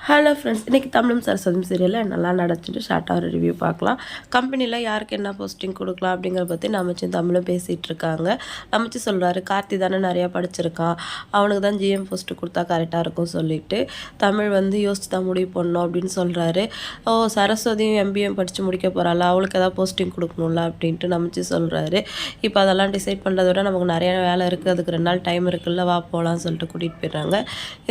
Hello friends, இன்றைக்கி தமிழும் சரஸ்வதியும் சீரியலில் நல்லா நடந்துட்டு ஷார்ட்டாக ஒரு ரிவ்யூ பார்க்கலாம். கம்பெனியில் யாருக்கு என்ன போஸ்டிங் கொடுக்கலாம் அப்படிங்கிறத பற்றி நமச்சு தமிழும் பேசிகிட்டு இருக்காங்க. நமச்சு சொல்கிறாரு, கார்த்தி தானே நிறையா படிச்சிருக்கான், அவனுக்கு தான் ஜிஎம் போஸ்ட்டு கொடுத்தா கரெக்டாக இருக்கும் சொல்லிட்டு தமிழ் வந்து யோசிச்சு தான் முடிவு பண்ணணும் அப்படின்னு சொல்கிறாரு. சரஸ்வதியும் எம்பிஏ படித்து முடிக்க போகிறாள், அவளுக்கு ஏதாவது போஸ்டிங் கொடுக்கணும்ல அப்படின்ட்டு நமச்சு சொல்கிறாரு. இப்போ அதெல்லாம் டிசைட் பண்ணுறத விட நமக்கு நிறைய வேலை இருக்குது, அதுக்கு 2 நாள் டைம் இருக்குல்ல, வா போகலான்னு சொல்லிட்டு கூட்டிகிட்டு போயிடுறாங்க.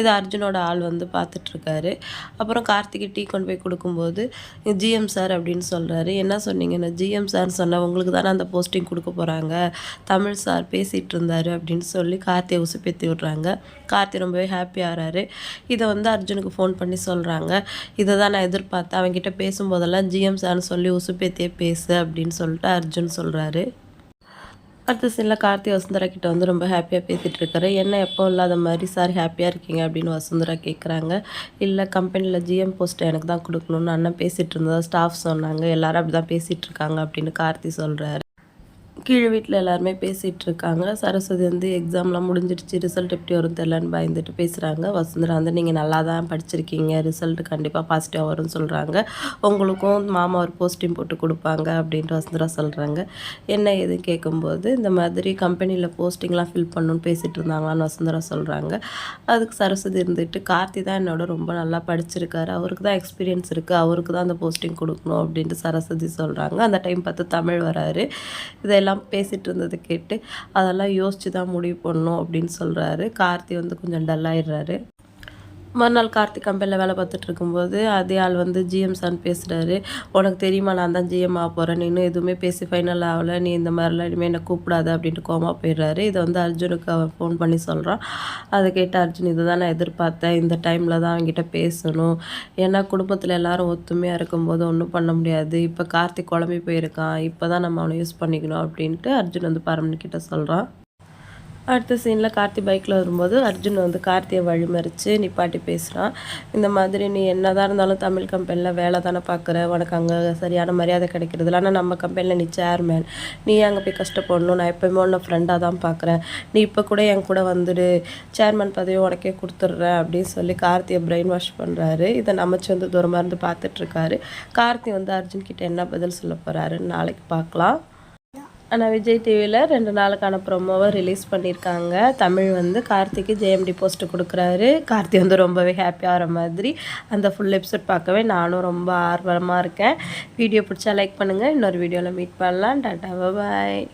இது அர்ஜுனோட ஆள் வந்து பார்த்துட்ருக்காரு. அப்புறம் கார்த்திகை டீ கொண்டு போய் கொடுக்கும்போது ஜிஎம் சார் அப்படின்னு சொல்கிறாரு. என்ன சொன்னீங்கன்னா, ஜிஎம் சார் சொன்னால் உங்களுக்கு தானே அந்த போஸ்டிங் கொடுக்க போகிறாங்க, தமிழ் சார் பேசிகிட்டு இருந்தார் அப்படின்னு சொல்லி கார்த்தியை உசுப்பேற்றி விட்றாங்க. கார்த்தி ரொம்பவே ஹாப்பி ஆகிறாரு. இதை வந்து அர்ஜுனுக்கு ஃபோன் பண்ணி சொல்கிறாங்க. இதை தான் நான் எதிர்பார்த்தேன், அவங்ககிட்ட பேசும்போதெல்லாம் ஜிஎம் சார்னு சொல்லி உசுப்பேத்தியே பேசு அப்படின்னு சொல்லிட்டு அர்ஜுன் சொல்கிறாரு. அடுத்த சீனில் கார்த்தி வசுந்தரா கிட்ட வந்து ரொம்ப ஹாப்பியாக பேசிகிட்டு இருக்காரு. என்ன எப்போ இல்லாத மாதிரி சார் ஹாப்பியாக இருக்கீங்க அப்படின்னு வசுந்தரா கேட்குறாங்க. இல்லை, கம்பெனியில் ஜிஎம் போஸ்ட் எனக்கு தான் கொடுக்கணும்னு அண்ணன் பேசிகிட்டு இருந்ததா ஸ்டாஃப் சொன்னாங்க, எல்லாரும் அப்படி தான் பேசிகிட்டு இருக்காங்க அப்படின்னு கார்த்தி சொல்கிறாரு. கீழே வீட்டில் எல்லாருமே பேசிகிட்டு இருக்காங்க. சரஸ்வதி வந்து எக்ஸாம்லாம் முடிஞ்சிடுச்சு, ரிசல்ட் எப்படி வரும் தெரியலன்னு பயந்துட்டு பேசுகிறாங்க. வசுந்தரா வந்து நீங்கள் நல்லா தான் படிச்சிருக்கீங்க, ரிசல்ட் கண்டிப்பாக பாசிட்டிவாக வரும்னு சொல்கிறாங்க. உங்களுக்கும் மாமா ஒரு போஸ்டிங் போட்டு கொடுப்பாங்க அப்படின்ட்டு வசுந்தரா சொல்கிறாங்க. என்ன ஏதுன்னு கேட்கும்போது இந்த மாதிரி கம்பெனியில் போஸ்டிங்லாம் ஃபில் பண்ணணுன்னு பேசிகிட்டு இருந்தாங்களான்னு வசுந்தரா சொல்கிறாங்க. அதுக்கு சரஸ்வதி இருந்துட்டு, கார்த்தி தான் என்னோட ரொம்ப நல்லா படிச்சிருக்காரு, அவருக்கு தான் எக்ஸ்பீரியன்ஸ் இருக்குது, அவருக்கு தான் அந்த போஸ்டிங் கொடுக்கணும் அப்படின்ட்டு சரஸ்வதி சொல்கிறாங்க. அந்த டைம் பார்த்து தமிழ் வராரு. இதெல்லாம் பேசிகிட்டு இருந்தது கேட்டு அதெல்லாம் யோசித்து தான் முடிவு பண்ணணும் அப்படின்னு சொல்கிறாரு. கார்த்தி வந்து கொஞ்சம் டல்லாகிடுறாரு. மறுநாள் கார்த்தி கம்பெனியில் வேலை பார்த்துட்டு இருக்கும்போது அதே ஆள் வந்து ஜிஎம் சார்னு பேசுகிறாரு. உனக்கு தெரியுமா, நான் தான் ஜிஎம் ஆக போகிறேன், நீ இன்னும் எதுவுமே பேசி ஃபைனல் ஆகலை, நீ இந்த மாதிரிலாம் இனிமேல் என்னை கூப்பிடாத அப்படின்ட்டு கோமா போயிடுறாரு. இதை வந்து அர்ஜுனுக்கு அவன் ஃபோன் பண்ணி சொல்கிறான். அதை கேட்டு அர்ஜுன், இதை தான் நான் எதிர்பார்த்தேன், இந்த டைமில் தான் அவங்ககிட்ட பேசணும், ஏன்னா குடும்பத்தில் எல்லாரும் ஒத்துமையாக இருக்கும்போது ஒன்றும் பண்ண முடியாது, இப்போ கார்த்தி குழம்பி போயிருக்கான், இப்போ தான் நம்ம அவனை யூஸ் பண்ணிக்கணும் அப்படின்ட்டு அர்ஜுன் வந்து பரமன் கிட்ட சொல்கிறான். அடுத்த சீனில் கார்த்தி பைக்கில் வரும்போது அர்ஜுன் வந்து கார்த்தியை வழிமறித்து நிப்பாட்டி பேசுகிறான். இந்த மாதிரி நீ என்ன தான் இருந்தாலும் தமிழ் கம்பெனியில் வேலை தானே பார்க்குற, உனக்கு அங்கே சரியான மரியாதை கிடைக்கிறதில்ல, ஆனால் நம்ம கம்பெனியில் நீ சேர்மேன், நீ அங்கே போய் கஷ்டப்படணும், நான் எப்போயுமே உன்னை ஃப்ரெண்டாக தான் பார்க்குறேன், நீ இப்போ கூட என் கூட வந்துடு, சேர்மேன் பதவியை உனக்கே கொடுத்துட்றேன் அப்படின்னு சொல்லி கார்த்தியை பிரெயின் வாஷ் பண்ணுறாரு. இதை நமச்சு வந்து தூரமாக இருந்து பார்த்துட்ருக்காரு. கார்த்தி வந்து அர்ஜுன் கிட்ட என்ன பதில் சொல்ல போகிறாருன்னு நாளைக்கு பார்க்கலாம். ஆனால் விஜய் டிவியில் 2 நாளுக்கான ப்ரோமோவை ரிலீஸ் பண்ணியிருக்காங்க. தமிழ் வந்து கார்த்திக்கு ஜேஎம்டி போஸ்ட்டு கொடுக்குறாரு. கார்த்தி வந்து ரொம்பவே ஹாப்பியாக ஆகிற மாதிரி அந்த ஃபுல் எபிசோட் பார்க்கவே நானும் ரொம்ப ஆர்வமாக இருக்கேன். வீடியோ பிடிச்சா லைக் பண்ணுங்கள். இன்னொரு வீடியோவில் மீட் பண்ணலாம். டாட்டா, பாய்.